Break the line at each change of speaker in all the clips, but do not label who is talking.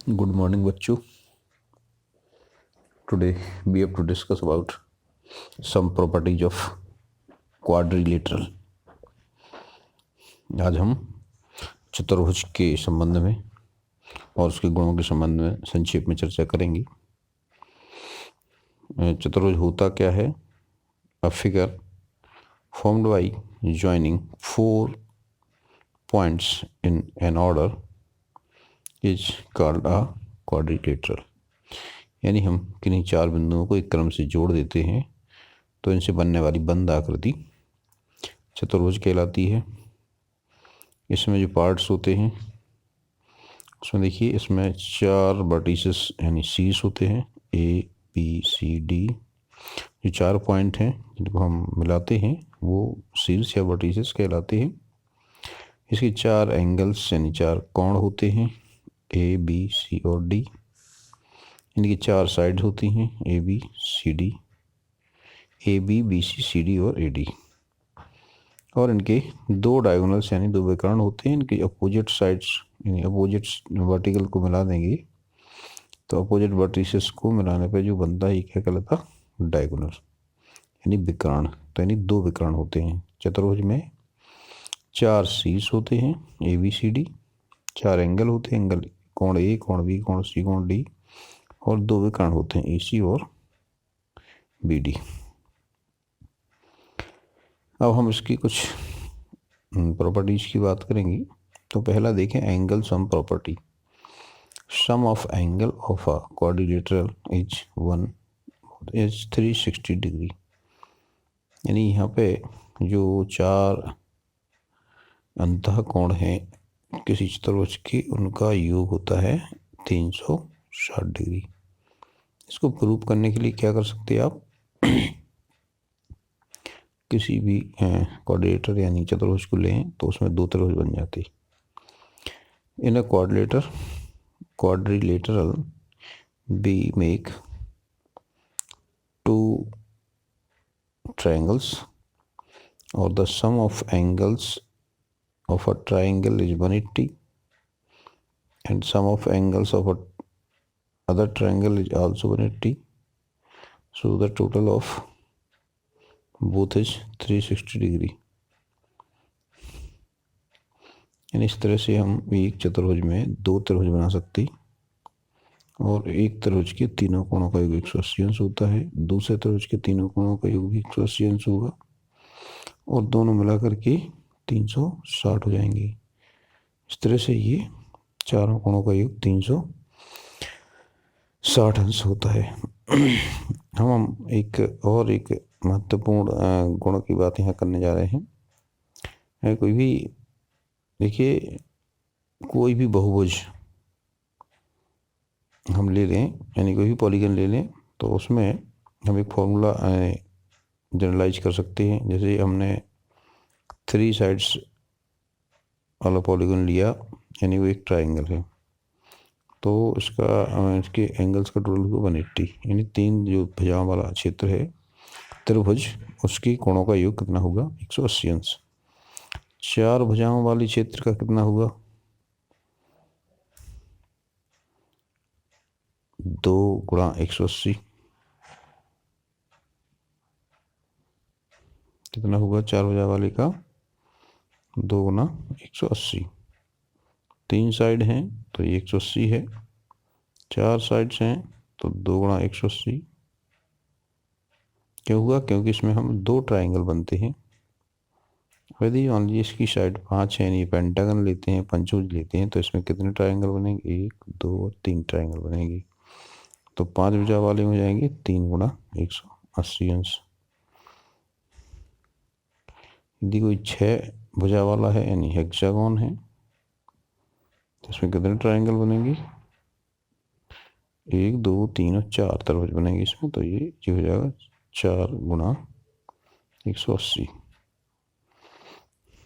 Good morning, बच्चों. Today we have to discuss about some properties of quadrilateral. आज हम चतुर्भुज के संबंध में और उसके गुणों के संबंध में संक्षेप में चर्चा करेंगे. चतुर्भुज होता क्या है? A figure formed by joining four points in an order is called a quadrilateral. यानी हम किन्हीं चार बिंदुओं को एक क्रम से जोड़ देते हैं तो इनसे बनने वाली बंद आकृति चतुर्भुज कहलाती है. इसमें जो पार्ट्स होते हैं उसमें देखिए, इसमें चार वर्टिसेस यानी शीर्ष होते हैं, ए बी सी डी. जो चार पॉइंट हैं जिनको हम मिलाते हैं वो शीर्ष या वर्टिसेस कहलाते हैं. इसके चार एंगल्स यानी चार कोण होते हैं, ए बी सी और डी. इनकी चार साइड्स होती हैं, A B C D, A B B C C D और ए डी. और इनके दो डायगोनल्स यानी दो विकर्ण होते हैं. इनके अपोजिट साइड्स यानी अपोजिट वर्टिकल को मिला देंगे तो अपोजिट वर्टिसेस को मिलाने पर जो बनता है ये क्या कहलाता? डायगोनल यानी विकर्ण. तो यानी दो विकर्ण होते हैं. चतुर्भुज में चार शीर्ष होते हैं, ए बी सी डी, चार एंगल होते हैं, एंगल कोण ए, कोण बी, कोण सी, कोण डी, और दो विकर्ण होते हैं, ए सी और बी डी. अब हम इसकी कुछ प्रॉपर्टीज की बात करेंगे. तो पहला देखें angle sum property. Sum of angle of a quadrilateral is 360 degree. यानी यहाँ पे जो चार अंतः कोण हैं किसी चतुर्भुज के उनका योग होता है 360 डिग्री. इसको प्रूव करने के लिए क्या कर सकते हैं आप? किसी भी क्वाड्रिलेटर यानी चतुर्भुज को लें तो उसमें दो त्रिभुज बन जाते हैं. इन अ quadrilateral we make two triangles or the sum of angles of a triangle is 180 and sum of angles of a other triangle is also 180. So the total of both is 360 degree. यानी इस तरह से हम एक चतुर्भुज में दो त्रिभुज बना सकते और एक त्रिभुज के तीनों कोणों का योग 180 अंश होता है, दूसरे त्रिभुज के तीनों कोणों का योग भी 180 अंश होगा और दोनों मिला करके 360 हो जाएंगे. इस तरह से ये चारों कोणों का योग 360 अंश होता है. हम एक महत्वपूर्ण गुण की बात यहाँ करने जा रहे हैं. कोई भी देखिए, कोई भी बहुभुज हम ले लें यानी कोई भी पॉलीगन ले लें तो उसमें हम एक फॉर्मूला जनरलाइज कर सकते हैं. जैसे हमने 3 साइड्स वाला पॉलीगन लिया यानी वो एक ट्राइंगल है तो इसके एंगल्स का टोटल हुआ 180. यानी तीन जो भुजाओं वाला क्षेत्र है त्रिभुज उसकी कोणों का योग कितना होगा? 180 अंश. चार भुजाओं वाली क्षेत्र का कितना होगा? 2 गुणा 180 कितना होगा? चार भुजा वाले का 2 गुणा 180. तीन साइड हैं तो ये 180 है, चार साइड्स हैं तो 2 गुणा 180. क्यों हुआ? क्योंकि इसमें हम दो ट्राइंगल बनते हैं. यदि मान लीजिए इसकी साइड 5 है यानी पेंटागन लेते हैं, पंचभुज लेते हैं तो इसमें कितने ट्राइंगल बनेंगे? 1 2 और 3 ट्राइंगल बनेंगे. तो 5 भुजा वाले हो जाएंगे 3 गुणा 180 अंश. यदि कोई 6 भुजा वाला है यानी हेक्सागोन है तो इसमें कितने ट्राइंगल बनेंगे? 1 2 3 और 4 त्रिभुज बनेंगे इसमें. तो ये हो जाएगा 4 गुणा 180.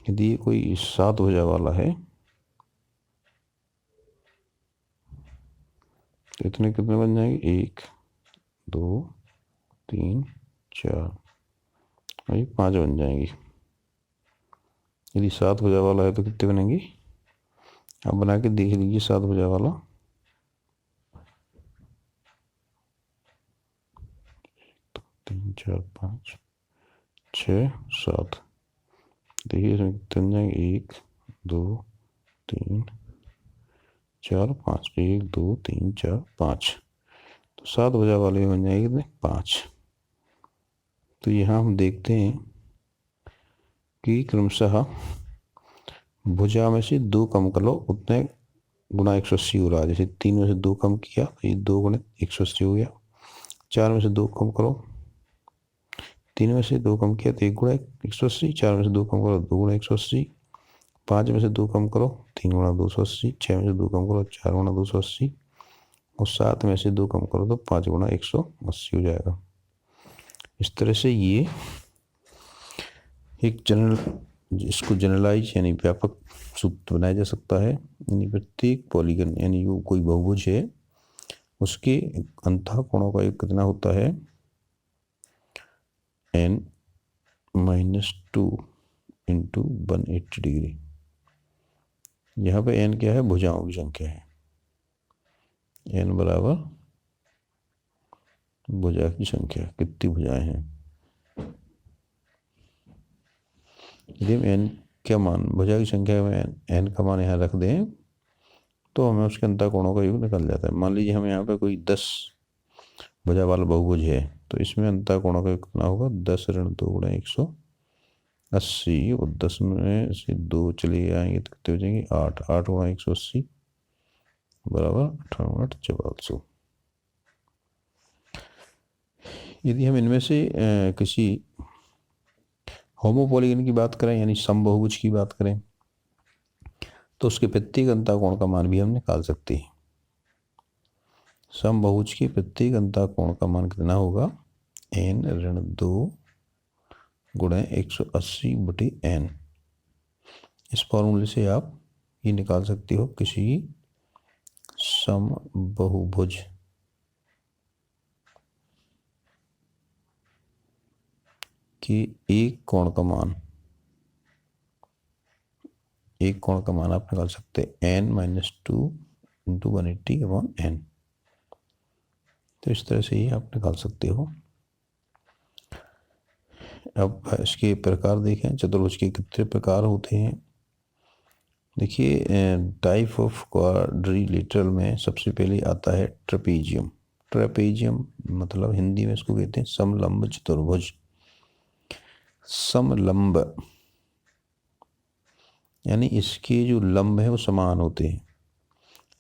यदि कोई 7 भुजा वाला है तो इतने कितने बन जाएंगे? 1 2 3 4 और ये 5 बन जाएंगी. यदि 7 भुजा वाला है तो कितने बनेंगे? आप बना के देख लीजिए. 7 भुजा वाला 3 4 5 6 7। देखिए इसमें कितने जाएंगे, 1 2 3 4 5, 1 2 3 4 5, तो 7 भुजा वाले बन जाएंगे कितने, 5। तो यहाँ हम देखते हैं कि क्रमशः भुजा में से 2 कम कर लो उतने गुणा 180 हो रहा है। जैसे 3 में से 2 कम किया तो ये 2 गुणे 180 हो गया। 4 में से 2 कम करो, 3 में से 2 कम किया तो 1 गुणा 180, 4 में से 2 कम करो 2 गुणा 180, 5 में से 2 कम करो 3 गुणा 280, 6 में से 2 कम करो 4 गुणा 280, और 7 में से 2 कम करो तो 5 गुणा 180 हो जाएगा। इस तरह से ये एक इसको जनरलाइज यानी व्यापक सूत्र बनाया जा सकता है। यानी प्रत्येक पॉलीगन यानी वो कोई बहुभुज है उसके अंतः कोणों का योग कितना होता है, n-2 इंटू 180 डिग्री। यहाँ पे n क्या है, भुजाओं की संख्या है। n बराबर भुजा की संख्या, कितनी भुजाएं हैं। यदि हम n क्या मान, भुजा की संख्या में n का मान यहाँ रख दें तो हमें उसके अंतः कोणों का योग निकल जाता है। मान लीजिए हम यहाँ पे कोई 10 भुजा वाला बहुभुज है तो इसमें अंतः कोणों का योग कितना होगा, 10 ऋण 2 गुणा 180, और 10 में से 2 चले आएंगे तो कितने हो जाएंगे, 8, 8 गुणा 180 बराबर 18 यदि हम इनमें से किसी होमोपॉलीगन की बात करें यानी समबहुभुज की बात करें तो उसके प्रत्येक अंतः कोण का मान भी हम निकाल सकते हैं। समबहुभुज के प्रत्येक अंतः कोण का मान कितना होगा, n ऋण 2 गुणे 180 बटे n। इस फॉर्मूले से आप ये निकाल सकते हो किसी समबहुभुज कि एक कोण का मान आप निकाल सकते हैं n-2 इंटू 180 अपॉन n। तो इस तरह से ही आप निकाल सकते हो। अब इसके प्रकार देखें, चतुर्भुज के कितने प्रकार होते हैं। देखिए टाइप ऑफ क्वाड्रिलेटरल में सबसे पहले आता है ट्रेपेजियम। ट्रेपेजियम मतलब हिंदी में इसको कहते हैं समलंब चतुर्भुज। समलंब यानी इसके जो लंब है वो समान होते हैं।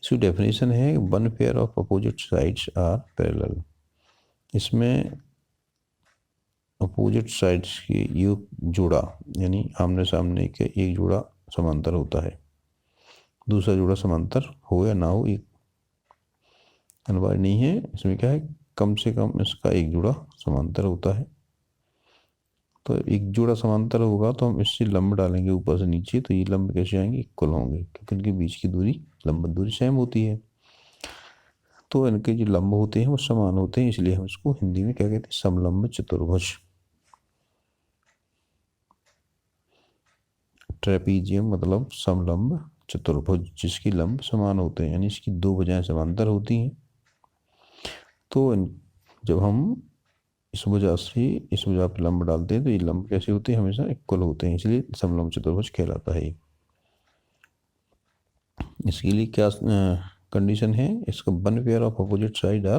इसकी डेफिनेशन है 1 pair of opposite sides are parallel. इसमें अपोजिट साइड्स की योग जोड़ा यानी आमने सामने के एक जोड़ा समांतर होता है, दूसरा जोड़ा समांतर हो या ना हो एक अनिवार्य नहीं है। इसमें क्या है, कम से कम इसका एक जोड़ा समांतर होता है। तो एक जोड़ा समांतर होगा तो हम इससे लंब डालेंगे ऊपर से नीचे, तो ये लंब कैसे आएंगे, इक्वल होंगे, क्योंकि इनके बीच की दूरी लंब दूरी सेम होती है। तो इनके जो लंब होते हैं वो समान होते हैं, इसलिए हम इसको हिंदी में क्या कहते हैं, समलंब चतुर्भुज। ट्रेपीजियम मतलब समलंब चतुर्भुज जिसकी लंब समान होते हैं, यानी इसकी 2 भुजाएं समांतर होती हैं। तो जब हम इस भुजा से इस भुजा पर लंब डालते हैं तो ये लंब कैसे होते हैं, हमेशा इक्वल होते हैं, इसलिए समलंब चतुर्भुज कहलाता है। इसके लिए क्या कंडीशन है, इसका 1 pair of opposite side are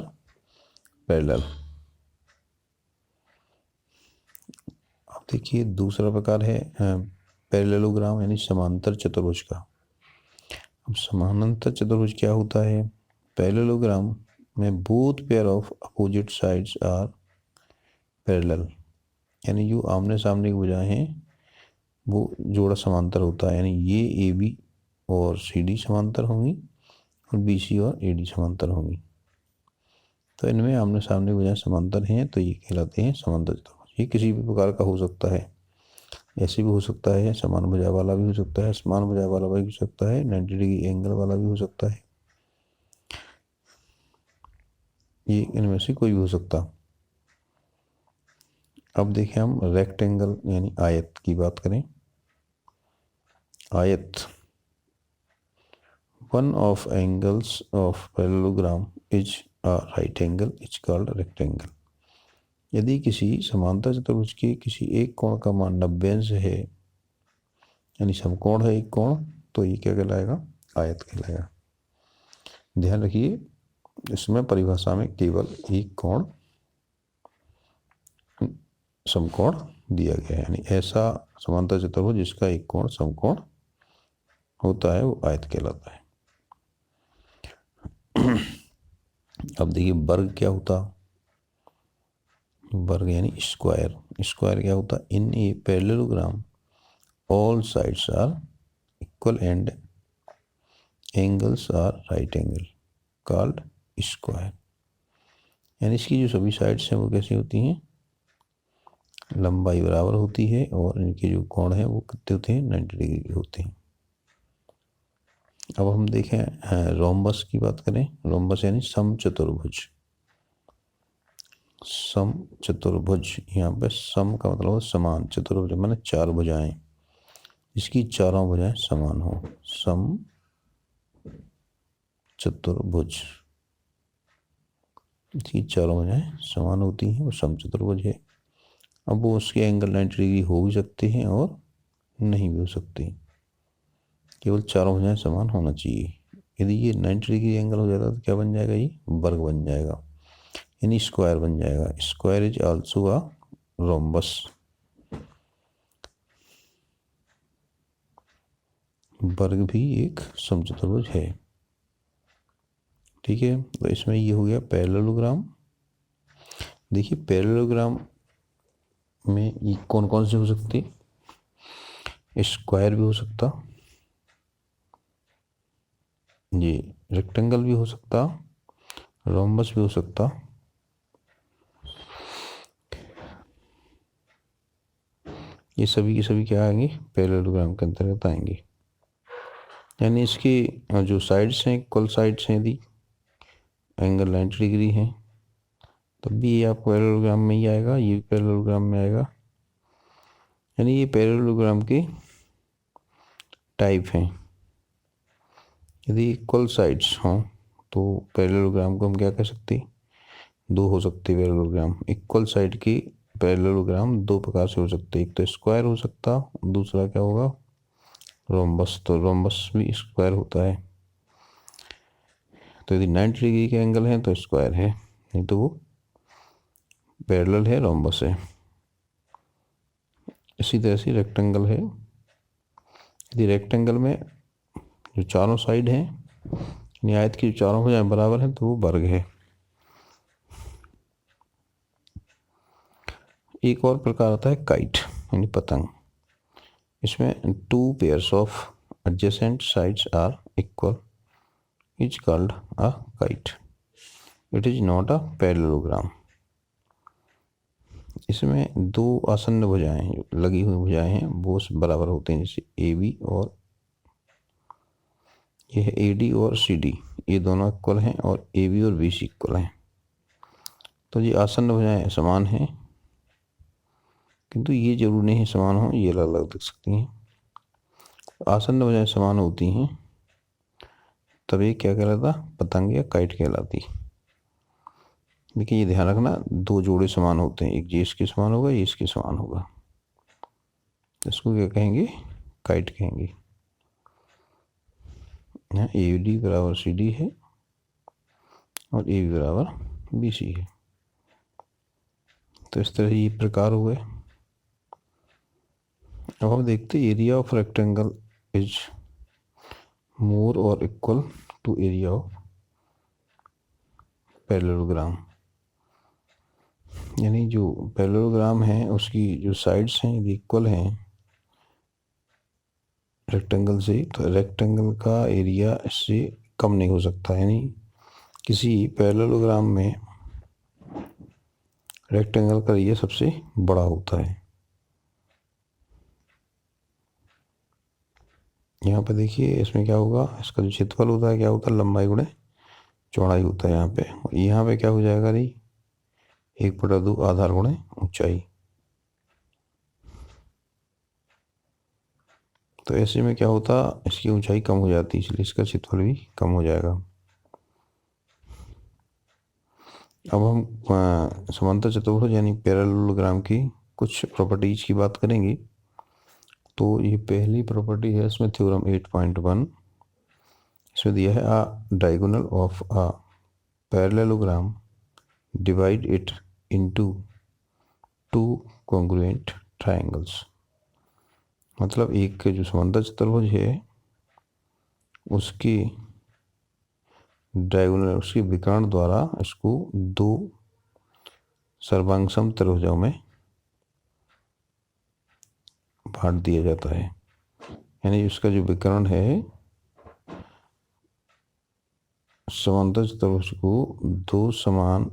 parallel. अब देखिए दूसरा प्रकार है पैरेललोग्राम यानी समांतर चतुर्भुज का। अब समानांतर चतुर्भुज क्या होता है, पैरेललोग्राम में both pair of opposite sides are parallel, यानी जो आमने सामने की भुजाएं हैं वो जोड़ा समांतर होता है, यानी ये ए बी और सी डी समांतर होंगी और बी सी और ए डी समांतर होंगी। तो इनमें आमने सामने भुजाएं समांतर हैं तो ये कहलाते हैं समांतर चतुर्भुज। ये किसी भी प्रकार का हो सकता है, ऐसे भी हो सकता है, समान भुजा वाला भी हो सकता है, समान भुजा वाला भी हो सकता है, 90 डिग्री एंगल वाला भी हो सकता है, ये इनमें से कोई भी हो सकता। अब देखें हम रेक्टेंगल यानी आयत की बात करें। आयत, one of angles of parallelogram is a right angle is called rectangle। यदि किसी समांतर चतुर्भुज के किसी एक कोण का मान 90 अंश है, यानी समकोण है एक कोण, तो ये क्या कहलाएगा? आयत कहलाएगा। ध्यान रखिए, इसमें परिभाषा में केवल एक कोण समकोण दिया गया है, यानी ऐसा समांतर चतुर्भुज जिसका एक कोण समकोण होता है वो आयत कहलाता है। अब देखिए वर्ग क्या होता? वर्ग यानी स्क्वायर। स्क्वायर क्या होता? In a parallelogram all sides are equal and angles are right angle called square. यानी इसकी जो सभी साइड्स हैं वो कैसी होती हैं? लंबाई बराबर होती है और इनके जो कोण हैं वो कितने होते हैं? 90 डिग्री के होते हैं। अब हम देखें रोम्बस की बात करें। रोम्बस यानी समचतुर्भुज। समचतुर्भुज, यहाँ पे सम का मतलब है समान, चतुर्भुज माने चार भुजाएं, इसकी चारों भुजाएं समान हो, सम चतुर्भुज। इसकी चारों भुजाएं समान होती हैं, वो समचतुर्भुज है। अब वो उसके एंगल 90 डिग्री हो भी सकते हैं और नहीं भी हो सकते, केवल चारों भुजाएं समान होना चाहिए। यदि ये 90 डिग्री एंगल हो जाता तो क्या बन जाएगा? ये वर्ग बन जाएगा, यानी स्क्वायर बन जाएगा। Square is also a rhombus. वर्ग भी एक समचतुर्भुज है। ठीक है, तो इसमें ये हो गया पैरेललोग्राम। देखिए पैरेललोग्राम में ये कौन कौन से हो सकते? स्क्वायर भी हो सकता, ये रेक्टेंगल भी हो सकता, रोम्बस भी हो सकता, ये सभी के सभी क्या आएंगे? पैरेललोग्राम के अंतर्गत आएंगे। यानी इसकी जो साइड्स हैं, इक्वल साइड्स हैं, यदि एंगल 90 डिग्री है तब भी ये आपको पैरेललोग्राम में ही आएगा, ये भी पैरेललोग्राम में आएगा। यानी ये पैरेललोग्राम के टाइप हैं। यदि इक्वल साइड्स हों तो पैरेललोग्राम को हम क्या कह सकते? दो हो सकते पैरेललोग्राम। इक्वल साइड की पैरेललोग्राम दो प्रकार से हो सकते, एक तो स्क्वायर हो सकता, दूसरा क्या होगा? रोम्बस। तो रोम्बस भी स्क्वायर होता है। तो यदि 90 डिग्री के एंगल है तो स्क्वायर है, नहीं तो वो पैरेलल है, रोम्बस है। इसी तरह से रेक्टेंगल है। यदि रेक्टेंगल में जो चारों साइड हैं, यानी आयत की जो चारों भुजाएं बराबर हैं, तो वो वर्ग है। एक और प्रकार आता है काइट, यानी पतंग। इसमें two pairs of adjacent sides are equal is called a kite. It is not a parallelogram. इसमें दो आसन्न भुजाएं, लगी हुई भुजाएं हैं, वो बराबर होते हैं, जैसे ए बी, और ये है ए डी और सी डी, ये दोनों इक्वल हैं, और ए बी और बी सी इक्वल हैं। तो ये आसन्न भुजाएं समान हैं, किंतु ये जरूर नहीं समान हो, ये अलग अलग दिख सकती हैं। आसन्न भुजाएं समान होती हैं तब ये क्या कहलाता? पतंग या काइट कहलाती। देखिए ये ध्यान रखना, दो जोड़े समान होते हैं, एक ये इसके समान होगा, ये इसके समान होगा, इसको क्या कहेंगे? काइट कहेंगे। यहाँ ए डी बराबर सी डी है और ए बी बराबर बी सी है। तो इस तरह ये प्रकार हुए। अब हम देखते area of rectangle is more और equal to area of parallelogram. यानी जो पैरेललोग्राम है उसकी जो साइड्स हैं यदि इक्वल हैं रेक्टेंगल से, तो रेक्टेंगल का एरिया इससे कम नहीं हो सकता। यानी किसी पैरेललोग्राम में रेक्टेंगल का एरिया सबसे बड़ा होता है। यहाँ पे देखिए इसमें क्या होगा, इसका जो क्षेत्रफल होता है क्या होता है? लंबाई गुणे चौड़ाई होता है यहाँ पे। यहाँ पे क्या हो जाएगा? नहीं, 1/2 आधार गुणे ऊंचाई। तो ऐसे में क्या होता? इसकी ऊंचाई कम हो जाती है, इसलिए इसका क्षेत्रफल भी कम हो जाएगा। अब हम समांतर चतुर्भुज यानी पैरेललोग्राम की कुछ प्रॉपर्टीज की बात करेंगे। तो ये पहली प्रॉपर्टी है इसमें थ्योरम 8.1। इसमें दिया है अ diagonal of a parallelogram divide it into two congruent triangles. मतलब एक जो समांतर चतुर्भुज है उसकी डायगोनल उसके विकर्ण द्वारा इसको दो सर्वांग समत्रिभुजों में बांट दिया जाता है। यानी उसका जो विकर्ण है समांतर चतुर्भुज को दो समान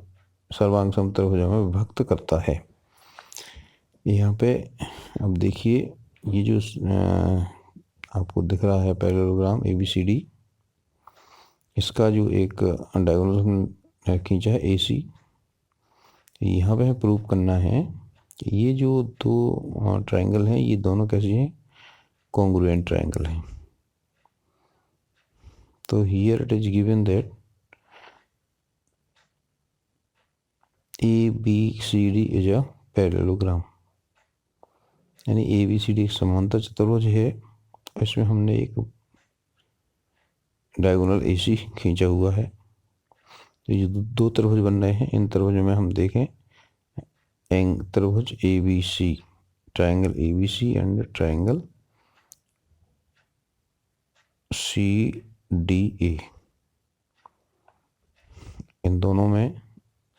सर्वांग समत्रिभुजों में विभक्त करता है। यहाँ पे अब देखिए ये जो आपको दिख रहा है पैरेललोग्राम ABCD, इसका जो एक डायगोनल खींचा है AC। यहाँ पे हमें प्रूव करना है कि ये जो दो ट्रायंगल हैं ये दोनों कैसे हैं, कॉन्ग्रुएंट ट्रायंगल हैं। तो here it is given that ABCD is a parallelogram. यानी ABCD एक समांतर चतुर्भुज है, इसमें हमने एक डायगोनल AC खींचा हुआ है। तो ये दो त्रिभुज बन रहे हैं। इन त्रिभुजों में हम देखें त्रिभुज ABC, triangle ABC and triangle CDA। इन दोनों में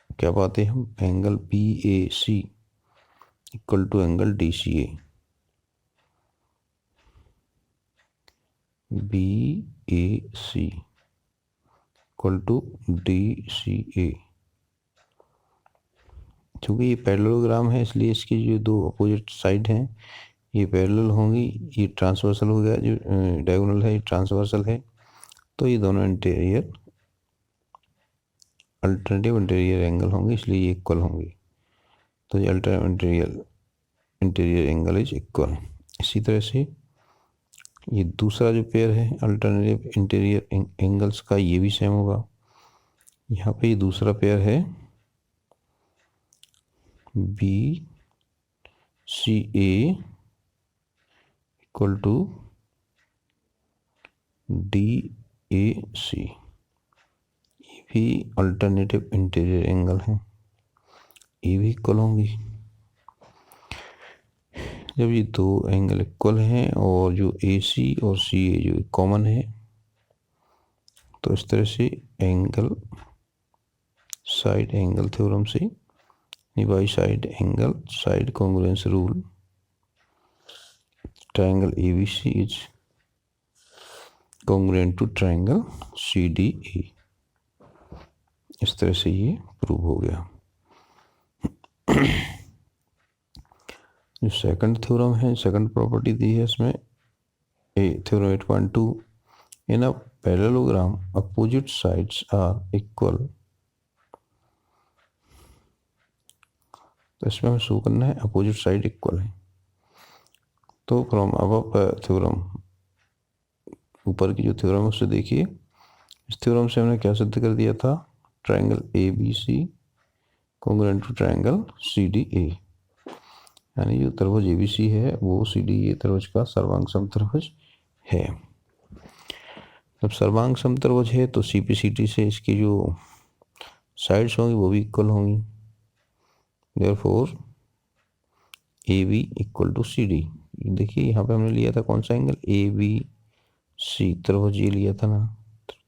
क्या पाते हैं हम, angle BAC equal to angle DCA। BAC equal to DCA। क्योंकि ये पैरेललोग्राम है इसलिए इसकी जो दो अपोजिट साइड हैं ये पैरेलल होंगी। ये ट्रांसवर्सल हो गया, जो डायगोनल है ये ट्रांसवर्सल है। तो ये दोनों इंटीरियर अल्टरनेटिव इंटीरियर एंगल होंगे, इसलिए ये इक्वल होंगे। तो ये alternative interior angle is equal. इसी तरह से ये दूसरा जो पेयर है अल्टरनेटिव इंटीरियर एंगल्स का, ये भी सेम होगा। यहाँ पे ये दूसरा पेयर है BCA इक्वल टू DAC। ये भी अल्टरनेटिव इंटीरियर एंगल है, ये भी इक्वल होंगी। जब ये दो एंगल इक्वल हैं और जो AC और CA जो कॉमन है, तो इस तरह से एंगल साइड एंगल थ्योरम से by side angle side congruence rule triangle ABC is congruent to triangle CDA। इस तरह से ये प्रूव हो गया। जो सेकंड थ्योरम है, सेकंड प्रॉपर्टी दी है इसमें theorem 8.2, in a parallelogram opposite sides are equal. तो इसमें हमें शो करना है अपोजिट साइड इक्वल है। तो फ्रॉम अबव थ्योरम, ऊपर की जो थ्योरम है उससे देखिए, इस थ्योरम से हमने क्या सिद्ध कर दिया था, triangle ABC congruent to triangle CDA। यानी जो त्रिभुज ABC है वो CDA त्रिभुज का सर्वांग समत्रिभुज है। जब सर्वांग समत्रिभुज है तो CPCT से इसकी जो साइड्स होंगी वो भी इक्वल होंगी। Therefore AB equal to CD। देखिए यहाँ पे हमने लिया था कौन सा एंगल, ABC त्रिभुज ये लिया था ना।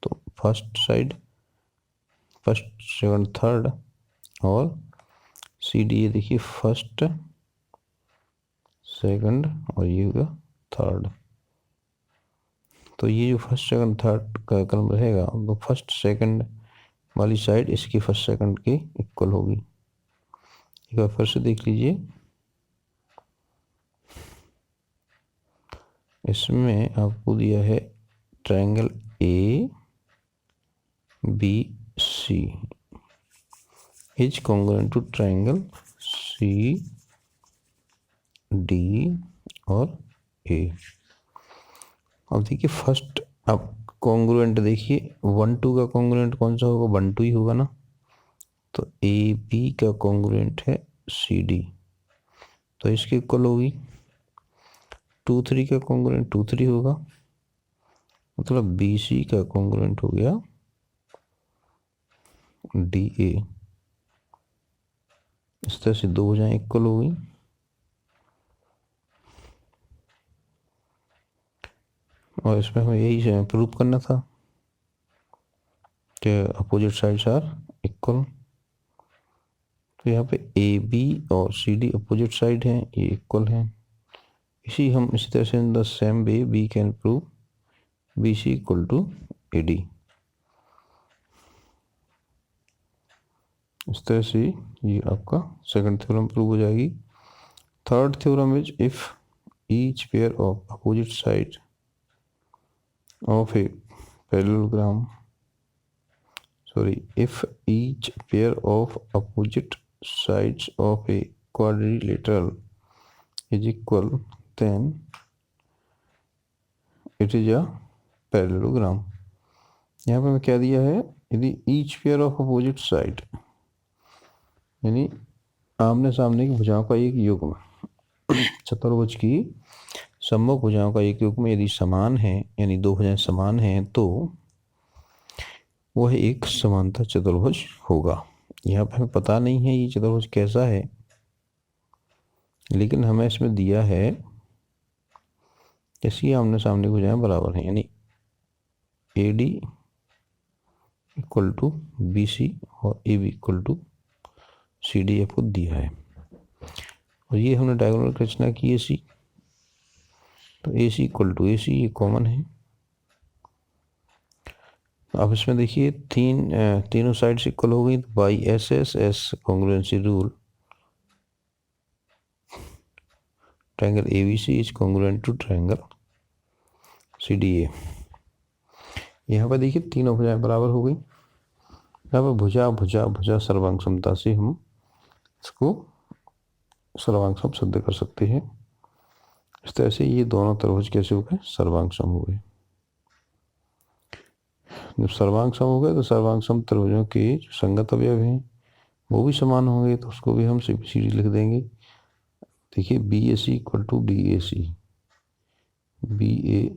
तो first side, first second third, और CD ये देखिए फर्स्ट सेकंड और ये होगा थर्ड। तो ये जो फर्स्ट सेकंड थर्ड का क्रम रहेगा तो फर्स्ट सेकंड वाली साइड इसकी फर्स्ट सेकंड के इक्वल होगी। एक बार फिर से देख लीजिए, इसमें आपको दिया है triangle ABC is congruent to triangle CD और A। अब देखिए फर्स्ट, अब कॉन्ग्रुएंट देखिए 1 2 का कॉन्ग्रुएंट कौन सा होगा, 1 2 ही होगा ना। तो ए बी का कॉन्ग्रुएंट है सी डी, तो इसकी इक्वल होगी। 2 3 का कॉन्ग्रुएंट 2 3 होगा, मतलब बी सी का कॉन्ग्रुएंट हो गया डी ए। इस तरह से दो भुजाएं इक्वल हो गई। और इसमें हमें यही प्रूव करना था कि अपोजिट साइड्स आर इक्वल। तो यहाँ पे ए बी और सी डी अपोजिट साइड हैं, ये इक्वल हैं। इसी तरह से in the same way we can prove B C equal to A D. इस तरह से ये आपका सेकंड थ्योरम प्रूव हो जाएगी। Third theorem is if each pair of opposite sides of a parallelogram, if each pair of opposite sides of a quadrilateral is equal, then it is a parallelogram। यहाँ पे मैं क्या दिया है, यदि each pair of opposite side यानी आमने सामने की भुजाओं का एक युग्म, चतुर्भुज की सम्मुख भुजाओं का एक युग्म यदि समान है, यानी दो भुजाएं समान हैं, तो वह एक समांतर चतुर्भुज होगा। यहाँ पे हमें पता नहीं है ये चतुर्भुज कैसा है, लेकिन हमें इसमें दिया है इसकी आमने सामने भुजाएं बराबर हैं, यानी A D equal to B C और A B equal to C D आपको दिया है। और ये हमने डायगोनल की रचना की ए सी, तो ए सी इक्वल टू ए सी, ये कॉमन है। अब इसमें देखिए तीनों साइड्स इक्वल हो गई, तो by S S S congruency rule triangle A B C is congruent to triangle C D A. यहाँ पर देखिए तीनों भुजाएं बराबर हो गई। यहाँ पर भुजा भुजा भुजा सर्वांग समता से हम इसको सर्वांग सम सिद्ध कर सकते हैं। इस तरह से ये दोनों त्रिभुज कैसे हो गए, सर्वांग सम हो गए। जब सर्वांग सम हो गए तो सर्वांग सम त्रिभुजों के जो संगत अवयव हैं वो भी समान होंगे, तो उसको भी हम सी डी लिख देंगे। देखिए B A C equal to D A C, B A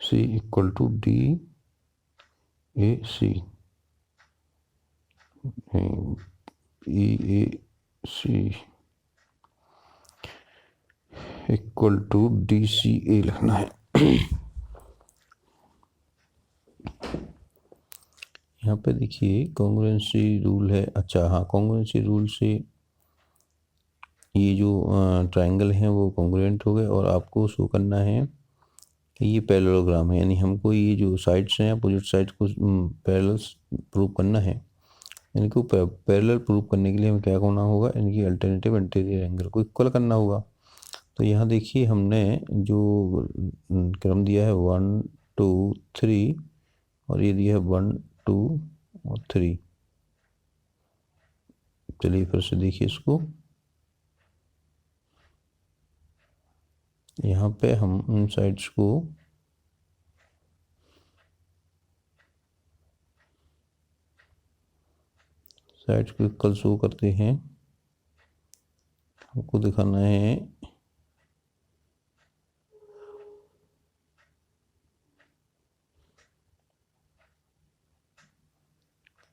C equal to D A C, B A C equal to D C A लिखना है। यहाँ पे देखिए कॉन्ग्रुएंसी रूल है। अच्छा हाँ, कॉन्ग्रुएंसी रूल से ये जो ट्रायंगल हैं वो कॉन्ग्रुएंट हो गए, और आपको शो करना है कि ये पैरेललोग्राम है, यानी हमको ये जो साइड्स हैं अपोजिट साइड को पैरेलल्स प्रूव करना है। यानी कि पैरेलल प्रूव करने के लिए हमें क्या करना होगा, इनकी अल्टरनेटिव इंटीरियर एंगल को इक्वल करना होगा। तो यहाँ देखिए हमने जो क्रम दिया है 1 2 3 और ये दिया है 1 2 और 3। चलिए फिर से देखिए इसको। यहाँ पे हम उन साइड्स को इक्वल शो करते हैं। हमको दिखाना है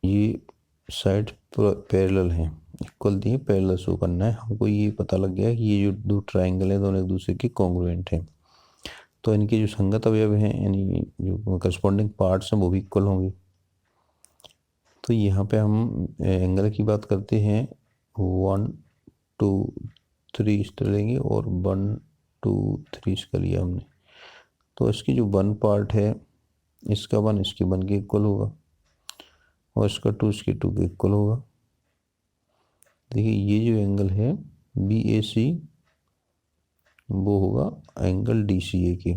ये साइड पैरेलल हैं, इक्वल दिए, पैरेलल शो करना है। हमको ये पता लग गया कि ये जो दो ट्रायंगल हैं दोनों एक दूसरे के कॉन्ग्रुएंट हैं, तो इनके जो संगत अवयव हैं यानी जो करस्पॉन्डिंग पार्ट्स हैं वो भी इक्वल होंगे। तो यहाँ पे हम एंगल की बात करते हैं 1 2 3 इस तरह लेंगे, और 1 2 3 इसका लिया हमने। तो इसकी जो 1 पार्ट है इसका 1 इसके 1 के इक्वल होगा, और इसका 2 इसके 2 के इक्वल होगा। देखिए ये जो एंगल है बी ए सी वो होगा एंगल डी सी ए के,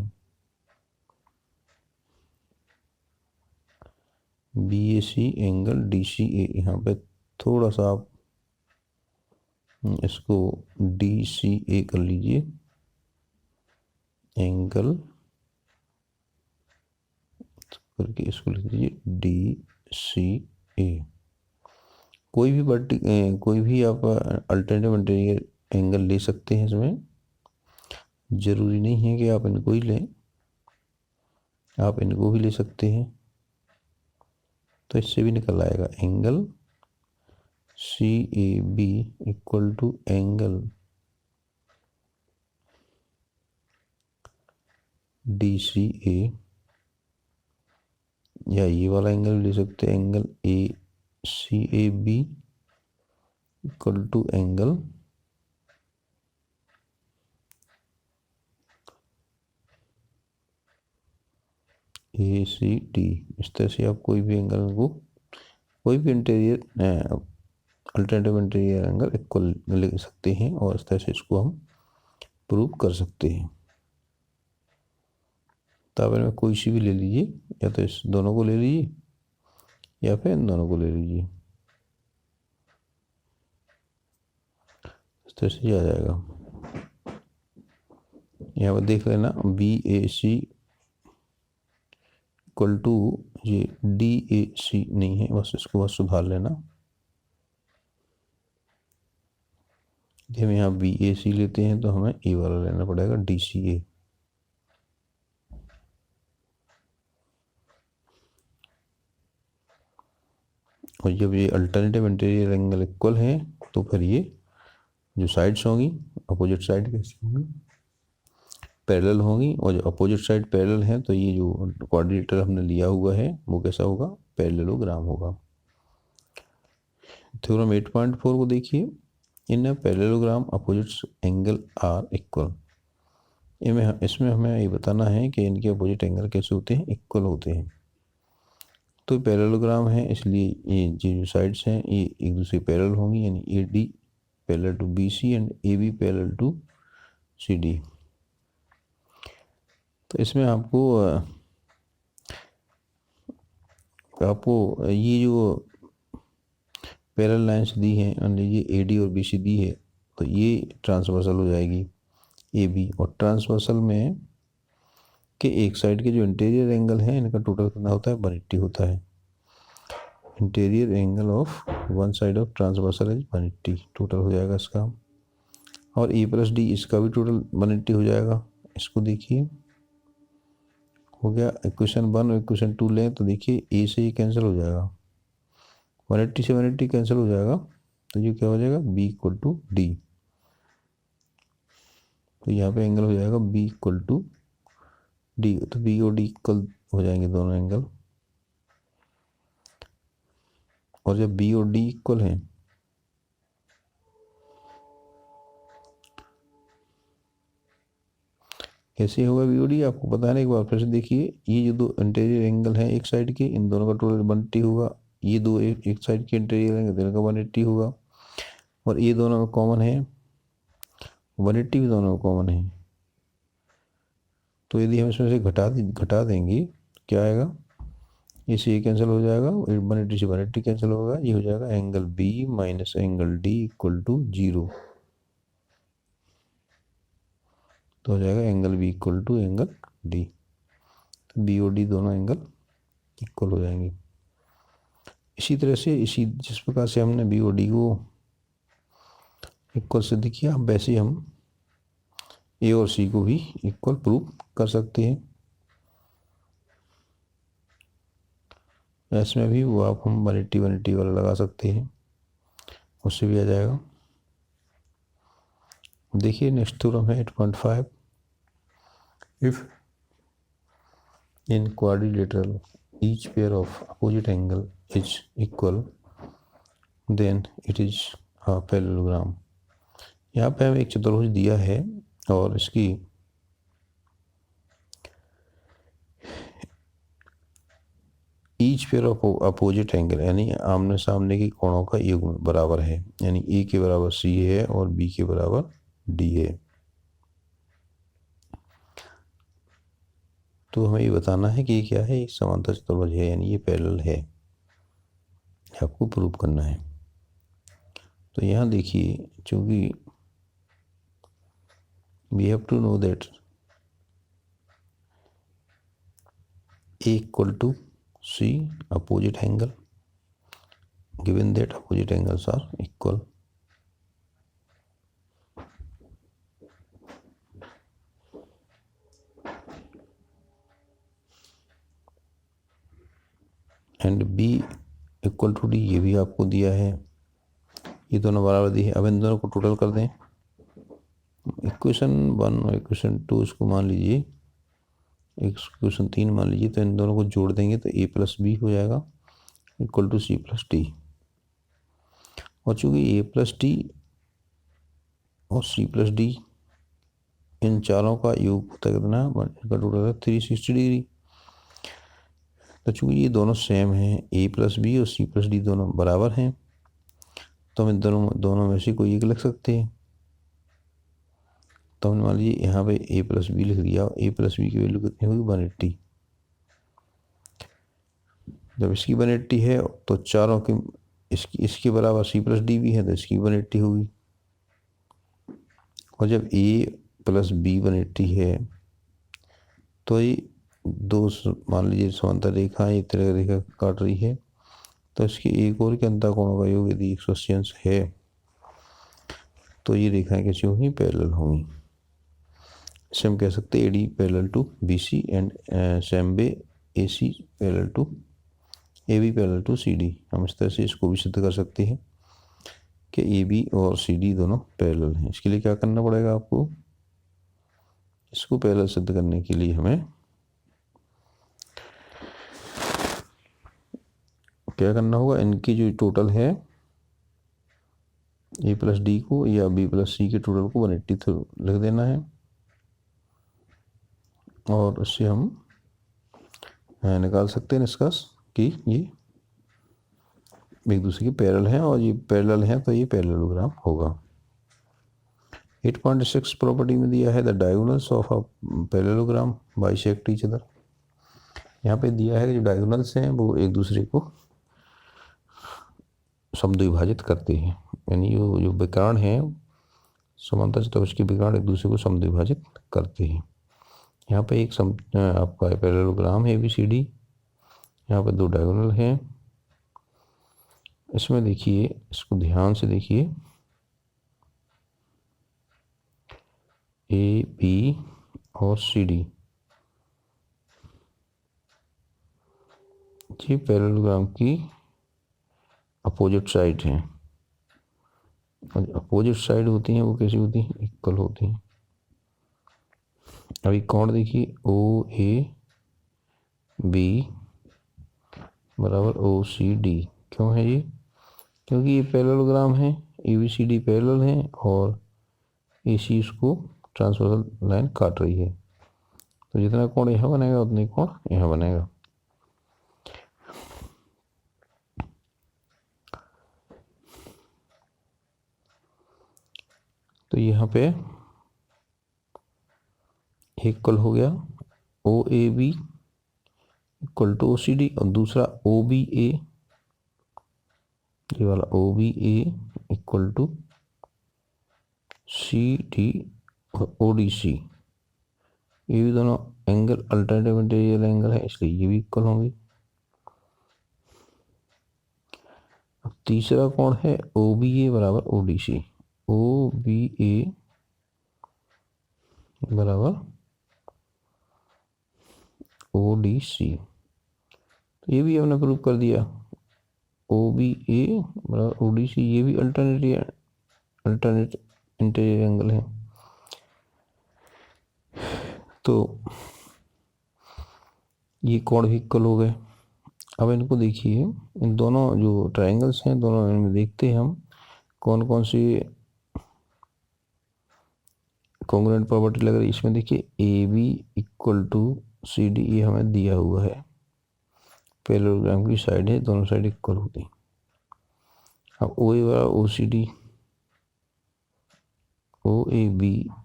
B A C angle D C ए। यहाँ पे थोड़ा सा आप इसको डी सी ए कर लीजिए, एंगल करके इसको लिख लीजिए डी सी ए। कोई भी आप अल्टरनेटिव इंटीरियर एंगल ले सकते हैं। इसमें ज़रूरी नहीं है कि आप इनको ही लें, आप इनको भी ले सकते हैं। तो इससे भी निकल आएगा angle CAB equal to angle DCA, या ये वाला एंगल ले सकते हैं, angle ACAB equal to angle ACD। इस तरह से आप कोई भी एंगल को, कोई भी interior alternative interior angle equal ले सकते हैं और इस तरह से इसको हम प्रूव कर सकते हैं। तो आप इनमें कोई सी भी ले लीजिए, या तो इस दोनों को ले लीजिए या फिर इन दोनों को ले लीजिए, इस तरह से आ जाएगा। यहाँ पर देख लेना BAC इक्वल टू ये DAC नहीं है, बस इसको बस सुधार लेना। यदि हम यहाँ BAC लेते हैं तो हमें ए वाला लेना पड़ेगा DCA। और जब ये अल्टरनेटिव इंटीरियर एंगल इक्वल हैं तो फिर ये जो साइड्स होंगी अपोजिट साइड कैसी होंगी, पैरेलल होंगी। और जो अपोजिट साइड पैरेलल है तो ये जो क्वाड्रिलेटरल हमने लिया हुआ है वो कैसा होगा, पैरेललोग्राम होगा। थ्योरम 8.4 को देखिए, in parallelogram opposite angle are equal. इसमें हमें ये बताना है कि इनके अपोजिट एंगल कैसे होते हैं, इक्वल होते हैं। तो पैरेललोग्राम है इसलिए ये जो साइड्स हैं ये एक दूसरे पैरेलल होंगी, यानी AD parallel to BC and AB parallel to CD। तो इसमें आपको ये जो पैरेलल लाइंस दी हैं, मान लीजिए AD और BC दी है तो ये ट्रांसवर्सल हो जाएगी AB। और ट्रांसवर्सल में कि एक साइड के जो इंटीरियर एंगल है इनका टोटल कितना होता है, 180 होता है। Interior angle of one side of transversal is 180 total हो जाएगा इसका। और A+D इसका भी टोटल 180 हो जाएगा। इसको देखिए हो गया। इक्वेशन 1 और इक्वेशन 2 लें तो देखिए ए से ये कैंसिल हो जाएगा, 180 से 180 कैंसिल हो जाएगा, तो ये क्या हो जाएगा B इक्वल टू D। तो यहाँ पे एंगल हो जाएगा B इक्वल टू D। तो B और D इक्वल हो जाएंगे दोनों एंगल। और जब B और D इक्वल हैं कैसे होगा B और D आपको पता है ना। एक बार फिर से देखिए, ये जो दो इंटीरियर एंगल हैं एक साइड के, इन दोनों का टोटल 180 होगा। ये दो एक साइड के इंटीरियर एंगल दोनों का 180 होगा। और ये दोनों में कॉमन है 180 भी दोनों में कॉमन है। तो यदि हम इसमें से घटा देंगे तो क्या आएगा, इससे ये कैंसिल हो जाएगा, 180 से 180 कैंसिल होगा, ये हो जाएगा angle B minus angle D equal to 0। तो हो जाएगा angle B equal to angle D। तो B और D दोनों एंगल इक्वल हो जाएंगे। इसी तरह से जिस प्रकार से हमने B और D को इक्वल सिद्ध किया, वैसे हम A और C को भी इक्वल प्रूव कर सकते हैं। इसमें भी वो आप हम 180 वाला लगा सकते हैं, उससे भी आ जाएगा। देखिए नेक्स्ट थ्योरम है 8.5। If in quadrilateral each pair of opposite angle is equal then it is a parallelogram. यहाँ पे हमें एक चतुर्भुज दिया है और इसकी each pair of opposite angle यानी आमने सामने के कोणों का युग्म बराबर है, यानी ए के बराबर C है और B के बराबर D है। तो हमें ये बताना है कि ये क्या है, एक समांतर चतुर्भुज है, यानी ये पैरेलल है, आपको प्रूव करना है। तो यहाँ देखिए, चूंकि we have to know that A equal to C opposite angle given that opposite angles are equal. And B equal to D, ये भी आपको दिया है, ये दोनों बराबर दी है। अब इन दोनों को टोटल कर दें, इक्वेशन 1 और इक्वेशन 2 इसको मान लीजिए, इक्वेशन 3 मान लीजिए, तो इन दोनों को जोड़ देंगे तो a प्लस बी हो जाएगा equal to C plus D. और चूँकि a प्लस डी और सी प्लस डी इन चारों का योग होता है कितना, इनका टोटल है 360 डिग्री। तो चूँकि ये दोनों सेम हैं, a प्लस बी और सी प्लस डी दोनों बराबर हैं, तो हम इन दोनों में से कोई एक लिख सकते हैं। तो हमने मान लीजिए यहाँ पे a प्लस बी लिख दिया, a प्लस बी की वैल्यू कितनी होगी 180। जब इसकी 180 है तो चारों की इसके बराबर सी प्लस डी भी है, तो इसकी 180 होगी। और जब a प्लस बी 180 है तो ये दो मान लीजिए समांतर रेखा ये तरह रेखा काट रही है, तो इसकी एक और के अंतर कोणों का योग यदि 180 अंश है तो ये रेखाएं कैसी होंगी, पैरेलल होंगी। इसे हम कह सकते हैं AD parallel to BC and same way AC parallel to AB parallel to CD। हम इस तरह से इसको भी सिद्ध कर सकते हैं कि AB और CD दोनों पैरेलल हैं। इसके लिए क्या करना पड़ेगा आपको, इसको पैरेलल सिद्ध करने के लिए हमें क्या करना होगा, इनकी जो टोटल है a प्लस डी को या b प्लस सी के टोटल को 180 लिख देना है, और उससे हम निकाल सकते हैं निष्कर्ष कि ये एक दूसरे के पैरेलल हैं, और ये पैरेलल हैं तो ये पैरेललोग्राम होगा। 8.6 प्रॉपर्टी में दिया है the diagonals of a parallelogram bisect each other. यहाँ पे दिया है कि जो डायगोनल्स हैं वो एक दूसरे को समद्विभाजित करते हैं, यानी जो विकर्ण हैं समांतर चतुर्भुज के विकर्ण एक दूसरे को समद्विभाजित करते हैं। यहाँ पे एक आपका पैरेललोग्राम है ABCD, यहाँ पे दो डायगोनल हैं। इसमें देखिए, इसको ध्यान से देखिए, AB और CD ये पैरेललोग्राम की अपोजिट साइड हैं, और अपोजिट साइड होती हैं वो कैसी होती हैं, इक्वल होती हैं। अभी कोण देखिए OAB बराबर OCD, क्यों है ये, क्योंकि ये पैरेललोग्राम है, ABCD पैरेलल हैं और AC इसको ट्रांसवर्सल लाइन काट रही है, तो जितना कोण यहाँ बनेगा उतने कोण यहाँ बनेगा। तो यहाँ पे इक्वल हो गया OAB इक्वल टू OCD, और दूसरा OBA, ये वाला OBA इक्वल टू CD और ODC। ये भी दोनों एंगल अल्टरनेटिव इंटीरियर एंगल है, इसलिए ये भी इक्वल होंगे। अब तीसरा कोण है OBA बराबर ODC, OBA बराबर ODC, तो ये भी हमने प्रूव कर दिया। OBA बराबर ODC, ये भी अल्टरनेट इंटीरियर एंगल है। तो ये कोण भी इक्वल हो गए। अब इनको देखिए, इन दोनों जो ट्रायंगल्स हैं दोनों इनमें देखते हैं हम कौन कौन सी कॉन्ग्रुएंट प्रॉपर्टी लग रही है। इसमें देखिए AB इक्वल टू CD ये हमें दिया हुआ है, पैरेललोग्राम की साइड है, दोनों साइड इक्वल होती हैं। अब OA बराबर OCD, OAB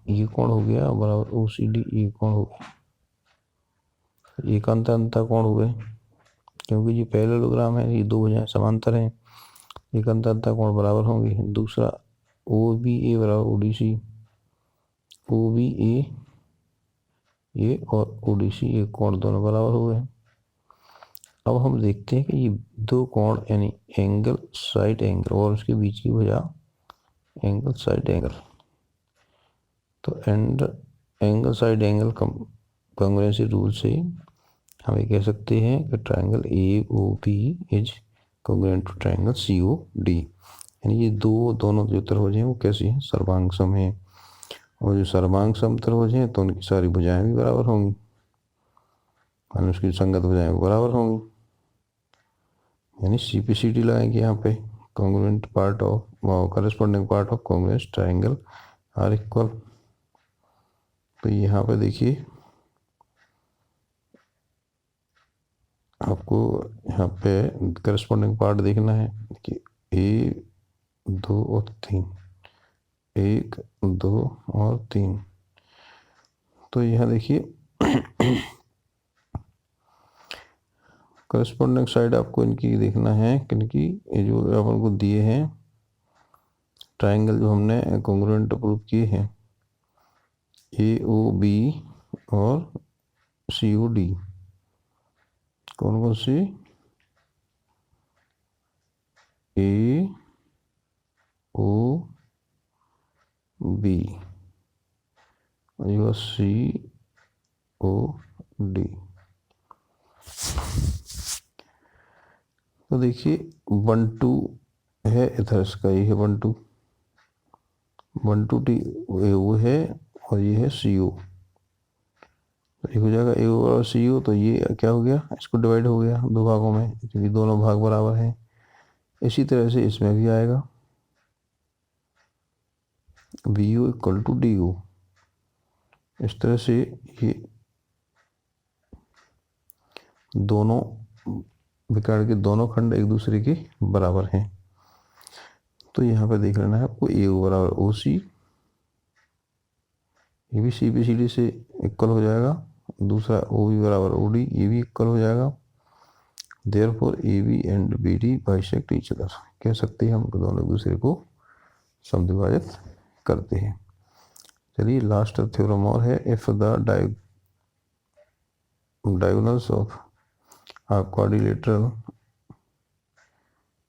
ये कौन हो गया बराबर OCD ये कौन हो गया, एक अंतर कौन हो गए, क्योंकि ये पैरेललोग्राम है, ये दो भुजाएं समांतर हैं, एक अंतर कोण बराबर होंगे। दूसरा OBA बराबर ODC, OBA ये और ODC ये कोण दोनों बराबर हो गए। अब हम देखते हैं कि ये दो कोण यानी एंगल साइड एंगल और उसके बीच की भुजा एंगल साइड एंगल, तो angle side angle congruency rule से हम ये कह सकते हैं कि triangle A O B is congruent to triangle C O D, यानी ये दोनों जो त्रिभुज हैं वो कैसी हैं, सर्वांग सम हैं, और जो सर्वांग सम त्रिभुज हैं तो उनकी सारी भुजाएं भी बराबर होंगी, यानी उसकी संगत भुजाएं बराबर होंगी, यानी सी पी सी डी लगाएंगे यहाँ पे, congruent part of corresponding part of congruent triangle are equal. तो यहाँ पे देखिए आपको यहाँ पे करस्पॉन्डिंग पार्ट देखना है कि ए 2 और 3, 1 2 और 3, तो यहाँ देखिए करस्पॉन्डिंग साइड आपको इनकी देखना है, क्योंकि ये जो अपन को दिए हैं ट्रायंगल जो हमने कॉन्ग्रुएंट प्रूव किए हैं ए ओ बी और सी ओ डी, कौन कौन सी, ए ओ बी और सी ओ डी। तो देखिए 1 2 है इधर, इसका ये है 1 2 1 2 टी वो है और ये है सी ओ, तो एक हो जाएगा ए ओ और सी ओ, तो ये क्या हो गया, इसको डिवाइड हो गया दो भागों में क्योंकि दोनों भाग बराबर हैं। इसी तरह से इसमें भी आएगा B O equal to D O, इस तरह से ये दोनों विकर्ण के दोनों खंड एक दूसरे के बराबर हैं। तो यहाँ पे देख लेना है आपको ए ओ बराबर ओ सी, ये भी सी बी सी डी से इक्वल हो जाएगा, दूसरा ओ बी बराबर ओ डी, ये भी इक्वल हो जाएगा। Therefore A B and B D bisect each other, कह सकते हैं हम दोनों एक दूसरे को समद्विभाजित करते हैं। चलिए लास्ट थ्योरम और है, if the diagonals of a quadrilateral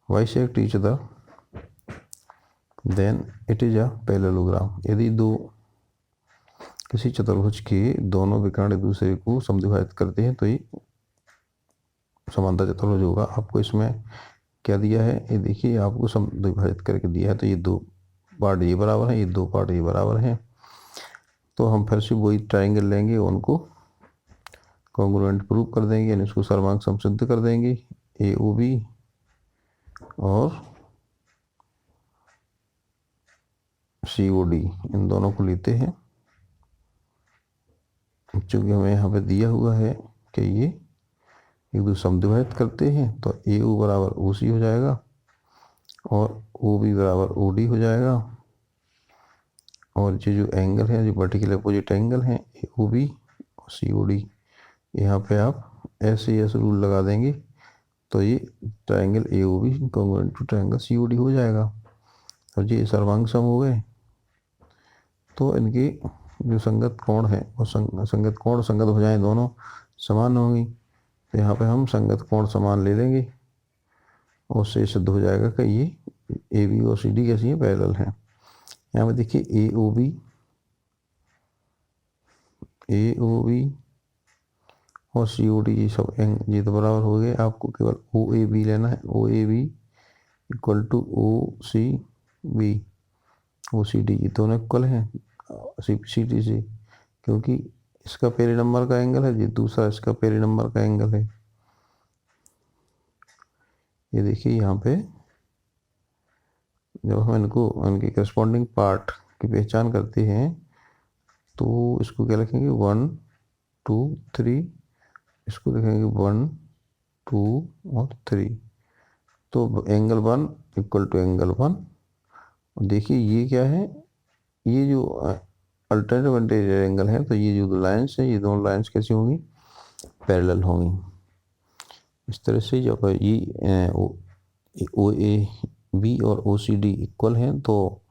bisect each other then it is a parallelogram। यदि किसी चतुर्भुज के दोनों विकर्ण एक दूसरे को समद्विभाजित करते हैं तो ये समांतर चतुर्भुज होगा। आपको इसमें क्या दिया है, ये देखिए आपको समद्विभाजित करके दिया है, तो ये दो पार्ट ये बराबर है, ये दो पार्ट ये बराबर हैं, तो हम फिर से वही ट्रायंगल लेंगे, उनको कॉन्ग्रुएंट प्रूव कर देंगे, यानी इसको सर्वांग सम सिद्ध कर देंगे, ए ओ बी और सी ओ डी, इन दोनों को लेते हैं। चूँकि हमें यहाँ पे दिया हुआ है कि ये एक दूसरे समद्विभाजित करते हैं, तो ए ओ बराबर ओ सी हो जाएगा और ओ बी बराबर ओ डी हो जाएगा, और ये जो एंगल है, जो वर्टिकल अपोजिट एंगल है ए ओ बी और सी ओ डी, यहाँ पे आप ऐसे ऐसे रूल लगा देंगे तो ये triangle A O B congruent to triangle C O D हो जाएगा। और ये सर्वांग सम हो गए, तो इनकी जो संगत कोण है वो संगत कोण संगत भुजाएं दोनों समान होंगी, तो यहाँ पे हम संगत कोण समान ले लेंगे और उससे सिद्ध हो जाएगा कि ये ए बी और सी डी कैसी है, पैरेलल हैं। यहाँ पे देखिए ए ओ बी और सी ओ डी ये सब ये तो बराबर हो गए, आपको केवल ओ ए बी लेना है, O A B equal to O C B, O C D ये दोनों इक्वल हैं सी डी से, क्योंकि इसका पेरी नंबर का एंगल है, ये दूसरा इसका पेरी नंबर का एंगल है। ये देखिए यहाँ पे जब हम इनके करस्पॉन्डिंग पार्ट की पहचान करते हैं तो इसको क्या लिखेंगे 1 2 3, इसको लिखेंगे 1 2 और 3, तो एंगल 1 इक्वल टू एंगल 1। देखिए ये क्या है, ये जो अल्टरनेटिव इंटीरियर एंगल है, तो ये जो लाइंस है ये दोनों लाइंस कैसी होंगी, पैरेलल होंगी। इस तरह से जब ये ओ ए बी और ओ सी डी इक्वल हैं, तो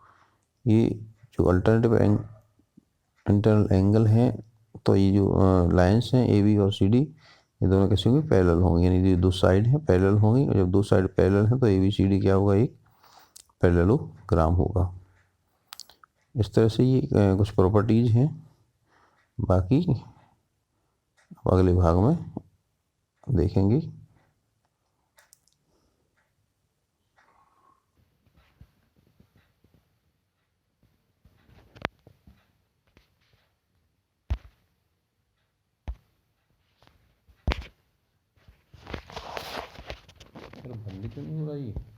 ये जो अल्टरनेटिव इंटरनल एंगल हैं, तो ये जो लाइंस हैं ए बी और सी डी ये दोनों कैसे होंगे, पैरेलल होंगे, यानी ये दो साइड हैं पैरेलल होंगी, और जब दो साइड पैरेलल हैं तो ABCD क्या होगा, एक पैरेललोग्राम होगा। इस तरह से ये कुछ प्रॉपर्टीज हैं, बाकी अगले भाग में देखेंगे। बंद क्यों नहीं हो रहा ये?